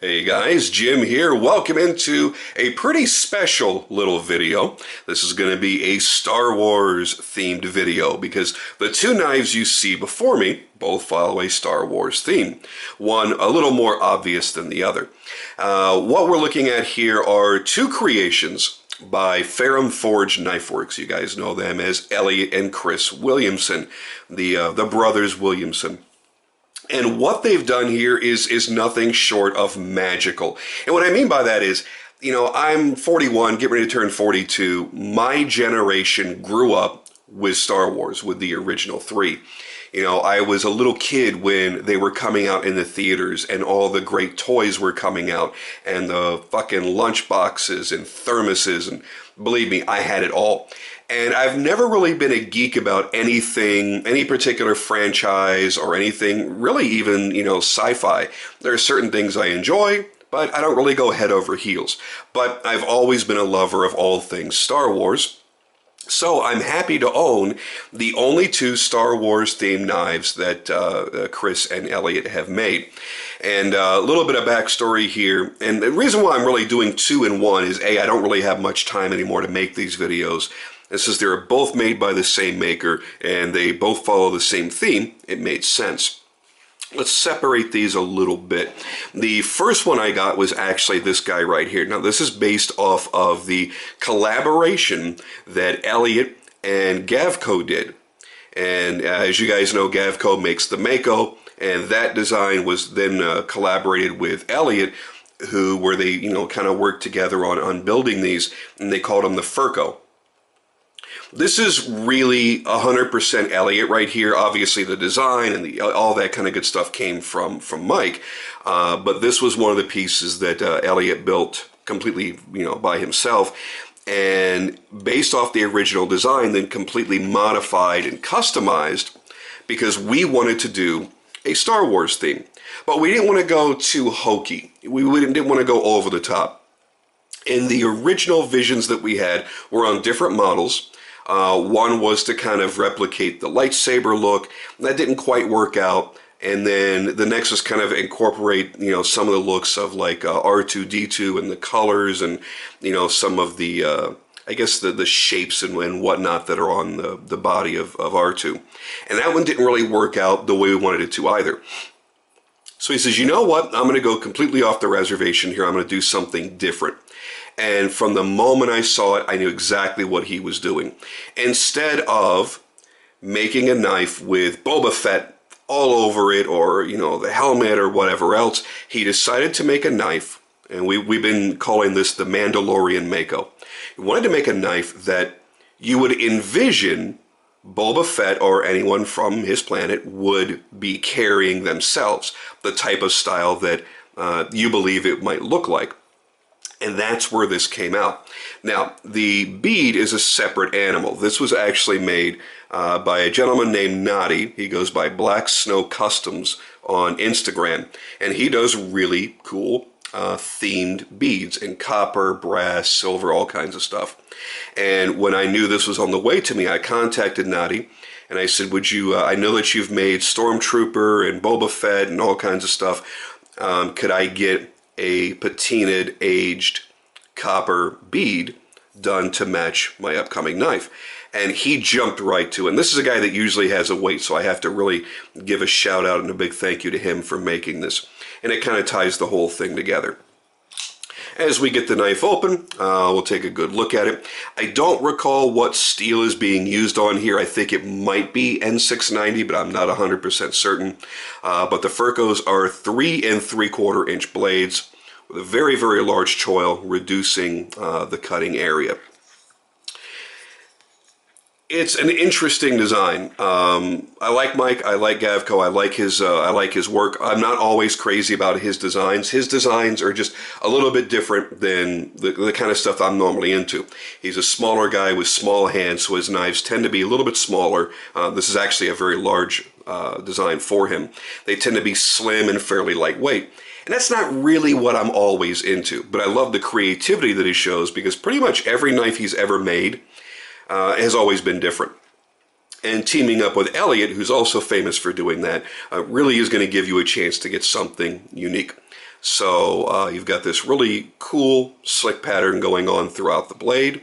Hey guys, Jim here. Welcome into a pretty special little video. This is going to be a Star Wars themed video because the two knives you see before me both follow a Star Wars theme. One a little more obvious than the other. What we're looking at here are two creations by Ferrum Forge Knife Works. You guys know them as Elliot and Chris Williamson, the brothers Williamson. And what they've done here is nothing short of magical. And what I mean by that is, you know, I'm 41, getting ready to turn 42. My generation grew up with Star Wars, with the original three. You know, I was a little kid when they were coming out in the theaters and all the great toys were coming out and the fucking lunch boxes and thermoses, and believe me, I had it all. And I've never really been a geek about anything, any particular franchise or anything, really even, you know, sci-fi. There are certain things I enjoy, but I don't really go head over heels. But I've always been a lover of all things Star Wars. So I'm happy to own the only two Star Wars themed knives that Chris and Elliot have made. And a little bit of backstory here. And the reason why I'm really doing two in one is A, I don't really have much time anymore to make these videos. And since they're both made by the same maker and they both follow the same theme, it made sense. Let's separate these a little bit. The first one I got was actually this guy right here. Now this is based off of the collaboration that Elliot and Gavco did. And as you guys know, Gavco makes the Mako, and that design was then collaborated with Elliot, where they, you know, kind of worked together on building these, and they called them the Furco. This is really 100% Elliot right here. Obviously the design and all that kind of good stuff came from Mike, but this was one of the pieces that Elliot built completely, you know, by himself, and based off the original design, then completely modified and customized because we wanted to do a Star Wars theme, but we didn't want to go too hokey. We didn't want to go over the top. And the original visions that we had were on different models. One was to kind of replicate the lightsaber look. That didn't quite work out. And then the next was kind of incorporate, you know, some of the looks of like R2-D2 and the colors and, you know, some of the, I guess the shapes and whatnot that are on the body of R2. And that one didn't really work out the way we wanted it to either. So he says, you know what? I'm going to go completely off the reservation here. I'm going to do something different. And from the moment I saw it, I knew exactly what he was doing. Instead of making a knife with Boba Fett all over it, or, you know, the helmet or whatever else, he decided to make a knife, and we've been calling this the Mandalorian Mako. He wanted to make a knife that you would envision Boba Fett or anyone from his planet would be carrying themselves, the type of style that you believe it might look like. And that's where this came out. Now, the bead is a separate animal. This was actually made by a gentleman named Noddy. He goes by Black Snow Customs on Instagram. And he does really cool themed beads in copper, brass, silver, all kinds of stuff. And when I knew this was on the way to me, I contacted Noddy. And I said, would you, I know that you've made Stormtrooper and Boba Fett and all kinds of stuff. Could I get a patinaed, aged copper bead done to match my upcoming knife? And he jumped right to it. And this is a guy that usually has a wait, so I have to really give a shout out and a big thank you to him for making this. And it kind of ties the whole thing together. As we get the knife open, we'll take a good look at it. I don't recall what steel is being used on here. I think it might be N690, but I'm not 100% certain. But the Furcos are 3 3/4 inch blades with a very, very large choil, reducing the cutting area. It's an interesting design. I like Mike. I like Gavco. I like his work. I'm not always crazy about his designs. His designs are just a little bit different than the kind of stuff I'm normally into. He's a smaller guy with small hands, so his knives tend to be a little bit smaller. This is actually a very large design for him. They tend to be slim and fairly lightweight. And that's not really what I'm always into. But I love the creativity that he shows because pretty much every knife he's ever made has always been different. And teaming up with Elliot, who's also famous for doing that, really is going to give you a chance to get something unique. So you've got this really cool, slick pattern going on throughout the blade.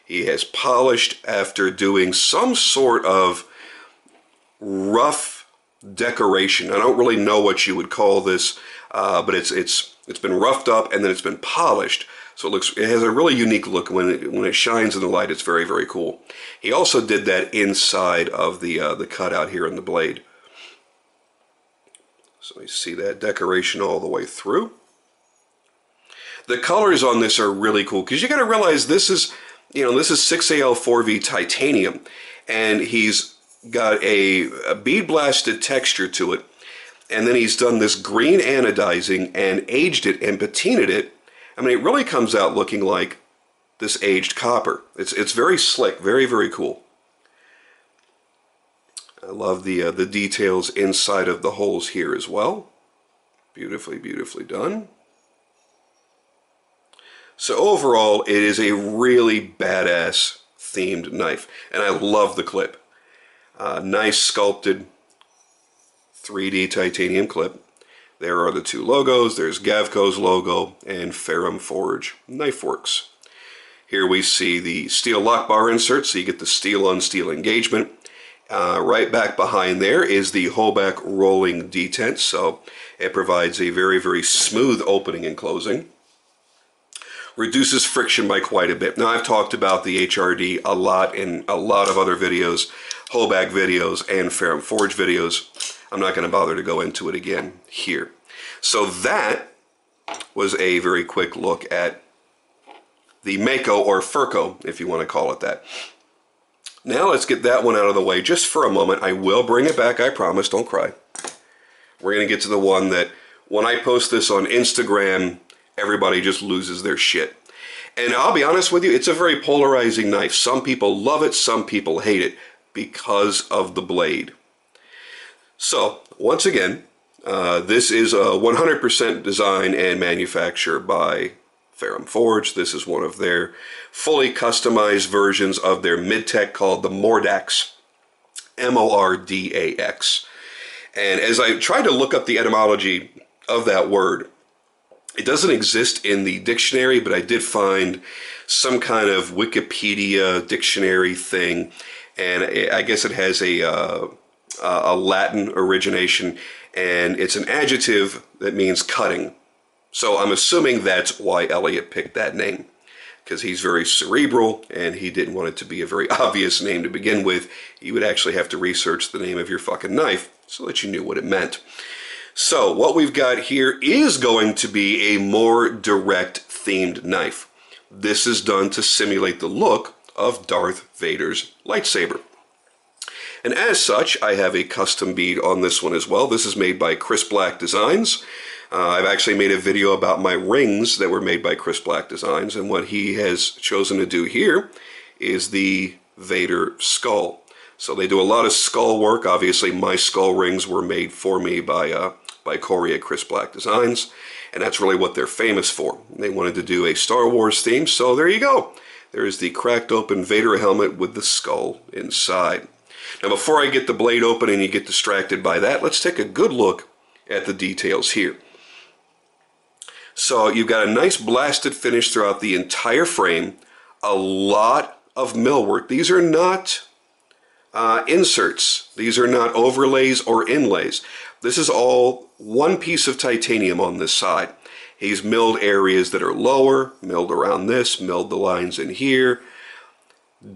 He has polished after doing some sort of rough decoration. I don't really know what you would call this, but it's been roughed up and then it's been polished. So it has a really unique look. When it shines in the light, it's very, very cool. He also did that inside of the cutout here in the blade. So you see that decoration all the way through. The colors on this are really cool because you got to realize this is 6AL4V titanium, and he's got a bead blasted texture to it, and then he's done this green anodizing and aged it and patinaed it. I mean, it really comes out looking like this aged copper. It's very slick, very, very cool. I love the details inside of the holes here as well. Beautifully, beautifully done. So overall, it is a really badass themed knife, and I love the clip. Nice sculpted 3D titanium clip. There are the two logos. There's Gavco's logo and Ferrum Forge Knife Works. Here we see the steel lock bar insert, so you get the steel-on-steel engagement. Right back behind there is the Hoback rolling detent, so it provides a very, very smooth opening and closing. Reduces friction by quite a bit. Now, I've talked about the HRD a lot in a lot of other videos, Hoback videos, and Ferrum Forge videos. I'm not going to bother to go into it again here. So that was a very quick look at the Mako, or Furco, if you want to call it that. Now let's get that one out of the way just for a moment. I will bring it back, I promise, don't cry. We're going to get to the one that, when I post this on Instagram, everybody just loses their shit. And I'll be honest with you, it's a very polarizing knife. Some people love it, some people hate it because of the blade. So, once again, this is a 100% design and manufacture by Ferrum Forge. This is one of their fully customized versions of their mid-tech called the Mordax, M-O-R-D-A-X. And as I tried to look up the etymology of that word, it doesn't exist in the dictionary, but I did find some kind of Wikipedia dictionary thing, and I guess it has a Latin origination, and it's an adjective that means cutting. So I'm assuming that's why Elliot picked that name, because he's very cerebral, and he didn't want it to be a very obvious name to begin with. You would actually have to research the name of your fucking knife so that you knew what it meant. So what we've got here is going to be a more direct themed knife. This is done to simulate the look of Darth Vader's lightsaber. And as such, I have a custom bead on this one as well. This is made by Chris Black Designs. I've actually made a video about my rings that were made by Chris Black Designs, and what he has chosen to do here is the Vader skull. So they do a lot of skull work. Obviously, my skull rings were made for me by Corey at Chris Black Designs, and that's really what they're famous for. They wanted to do a Star Wars theme, so there you go. There's the cracked open Vader helmet with the skull inside. Now, before I get the blade open and you get distracted by that, let's take a good look at the details here. So you've got a nice blasted finish throughout the entire frame, a lot of millwork. These are not inserts. These are not overlays or inlays. This is all one piece of titanium on this side. He's milled areas that are lower, milled around this, milled the lines in here,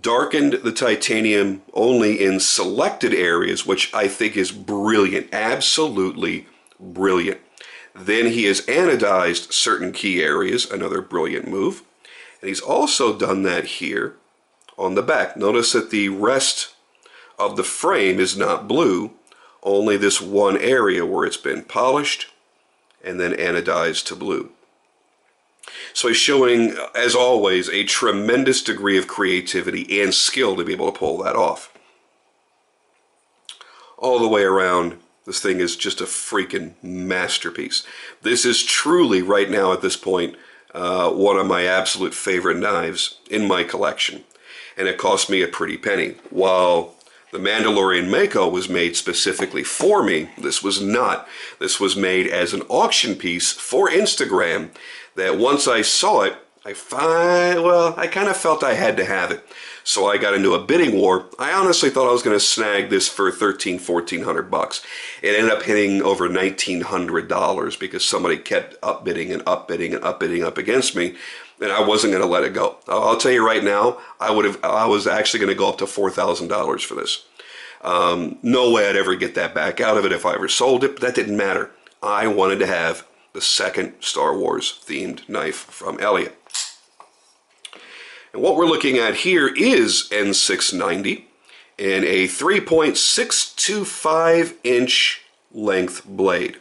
darkened the titanium only in selected areas, which I think is brilliant, absolutely brilliant. Then he has anodized certain key areas, another brilliant move. And he's also done that here on the back. Notice that the rest of the frame is not blue, only this one area where it's been polished and then anodized to blue. So he's showing, as always, a tremendous degree of creativity and skill to be able to pull that off. All the way around, this thing is just a freaking masterpiece. This is truly, right now at this point, one of my absolute favorite knives in my collection. And it cost me a pretty penny. While The Mandalorian Mako was made specifically for me. This was not. This was made as an auction piece for Instagram that once I saw it, I kind of felt I had to have it. So I got into a bidding war. I honestly thought I was going to snag this for $1,400 bucks. It ended up hitting over $1,900 because somebody kept upbidding and upbidding and upbidding up against me, and I wasn't going to let it go. I'll tell you right now, I was actually going to go up to $4,000 for this. No way I'd ever get that back out of it if I ever sold it, but that didn't matter. I wanted to have the second Star Wars themed knife from Elliot. And what we're looking at here is N690 in a 3.625 inch length blade.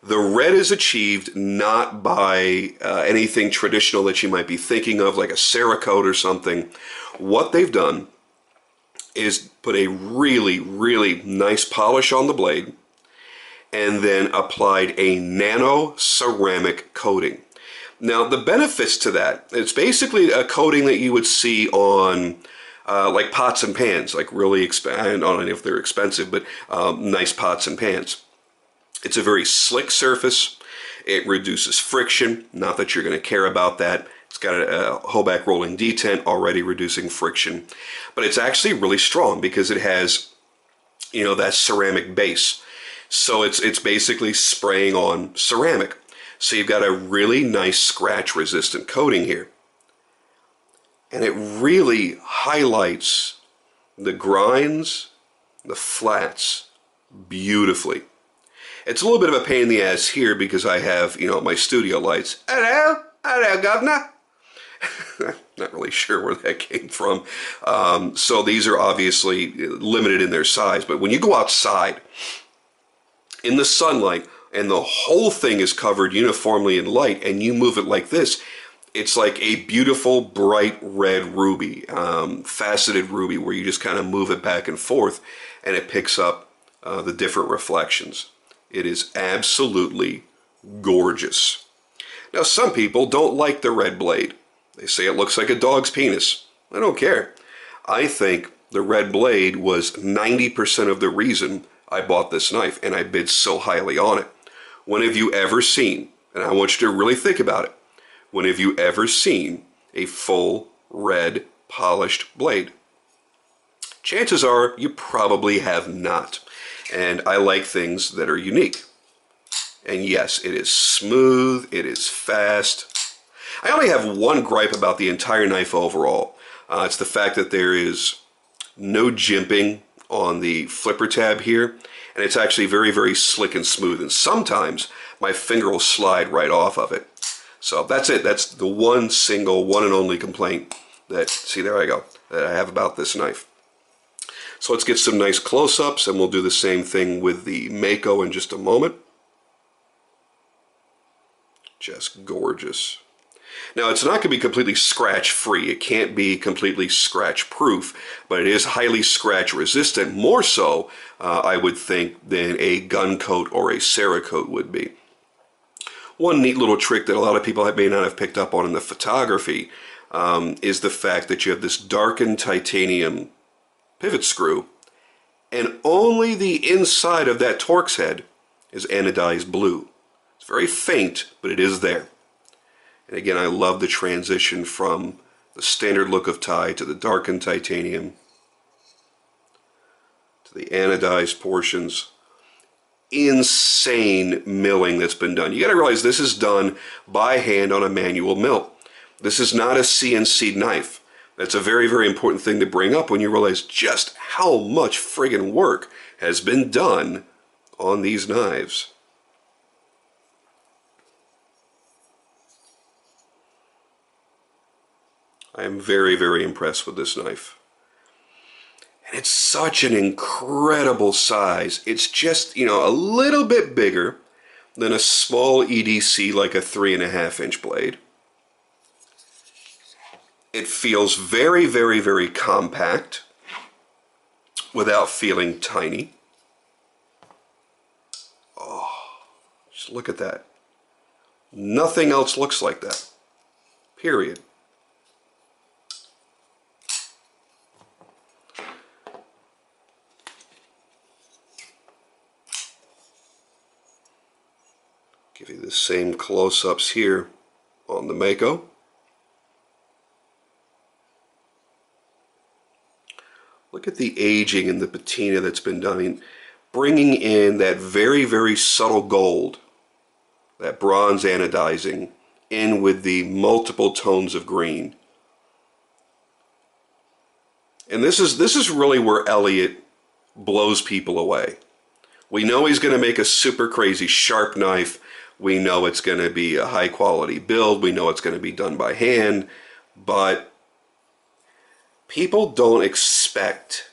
The red is achieved not by anything traditional that you might be thinking of, like a Cerakote or something. What they've done is put a really, really nice polish on the blade and then applied a nano ceramic coating. Now, the benefits to that, it's basically a coating that you would see on like pots and pans, like really expensive, I don't know if they're expensive, but nice pots and pans. It's a very slick surface. It reduces friction, not that you're going to care about that. It's got a Hoback rolling detent, already reducing friction. But it's actually really strong because it has, you know, that ceramic base. So it's basically spraying on ceramic. So you've got a really nice scratch-resistant coating here. And it really highlights the grinds, the flats, beautifully. It's a little bit of a pain in the ass here because I have, you know, my studio lights. Hello, hello, governor. Not really sure where that came from. So these are obviously limited in their size. But when you go outside in the sunlight, and the whole thing is covered uniformly in light, and you move it like this, it's like a beautiful bright red ruby, faceted ruby, where you just kind of move it back and forth and it picks up the different reflections. It is absolutely gorgeous. Now, some people don't like the red blade. They say it looks like a dog's penis. I don't care. I think the red blade was 90% of the reason I bought this knife, and I bid so highly on it. When have you ever seen, and I want you to really think about it, when have you ever seen a full red polished blade? Chances are you probably have not. And I like things that are unique. And yes, it is smooth, it is fast. I only have one gripe about the entire knife overall. It's the fact that there is no jimping on the flipper tab here. And it's actually very, very slick and smooth. And sometimes my finger will slide right off of it. So that's it. That's the one and only complaint that, see, there I go, that I have about this knife. So let's get some nice close-ups, and we'll do the same thing with the Mako in just a moment. Just gorgeous. Now, it's not going to be completely scratch-free. It can't be completely scratch-proof, but it is highly scratch-resistant, more so, I would think, than a gun coat or a Cerakote would be. One neat little trick that a lot of people may not have picked up on in the photography is the fact that you have this darkened titanium pivot screw, and only the inside of that Torx head is anodized blue. It's very faint, but it is there. And again, I love the transition from the standard look of tie to the darkened titanium to the anodized portions. Insane milling that's been done. You got to realize this is done by hand on a manual mill. This is not a CNC knife. That's a very, very important thing to bring up when you realize just how much friggin' work has been done on these knives. I am very, very impressed with this knife. And it's such an incredible size. It's just, you know, a little bit bigger than a small EDC like a 3.5 inch blade. It feels very, very, very compact without feeling tiny. Oh, just look at that. Nothing else looks like that. Period. Give you the same close-ups here on the Mako. Look at the aging and the patina that's been done. I mean, bringing in that very, very subtle gold, that bronze anodizing, in with the multiple tones of green. And this is really where Elliot blows people away. We know he's going to make a super crazy sharp knife. We know it's going to be a high quality build. We know it's going to be done by hand. But people don't expect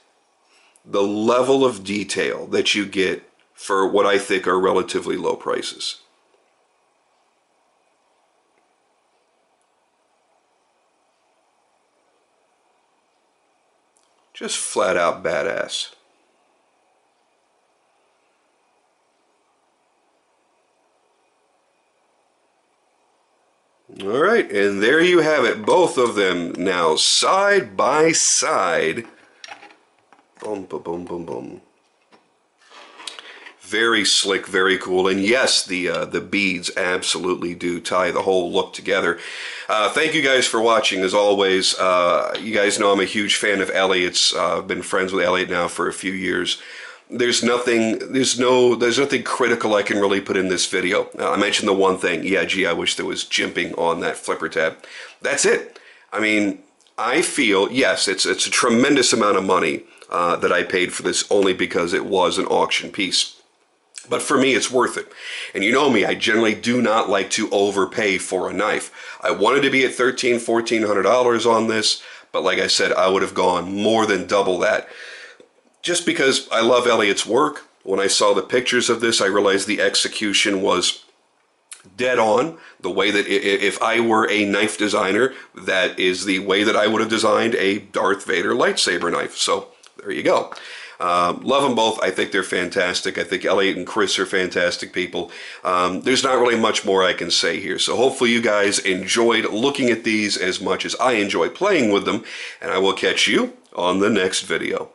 the level of detail that you get for what I think are relatively low prices. Just flat out badass. All right, and there you have it. Both of them now side by side. Boom, boom, boom, boom, boom. Very slick, very cool. And yes, the beads absolutely do tie the whole look together. Thank you guys for watching, as always. You guys know I'm a huge fan of Elliot's. I've been friends with Elliot now for a few years. There's nothing critical I can really put in this video. I mentioned the one thing. Yeah, gee, I wish there was jimping on that flipper tab. That's it. I mean, I feel, yes, it's a tremendous amount of money that I paid for this only because it was an auction piece. But for me, it's worth it. And you know me, I generally do not like to overpay for a knife. I wanted to be at $1,300, $1,400 on this, but like I said, I would have gone more than double that. Just because I love Elliot's work. When I saw the pictures of this, I realized the execution was dead on. The way that if I were a knife designer, that is the way that I would have designed a Darth Vader lightsaber knife. So there you go. Love them both. I think they're fantastic. I think Elliot and Chris are fantastic people. There's not really much more I can say here. So hopefully you guys enjoyed looking at these as much as I enjoy playing with them. And I will catch you on the next video.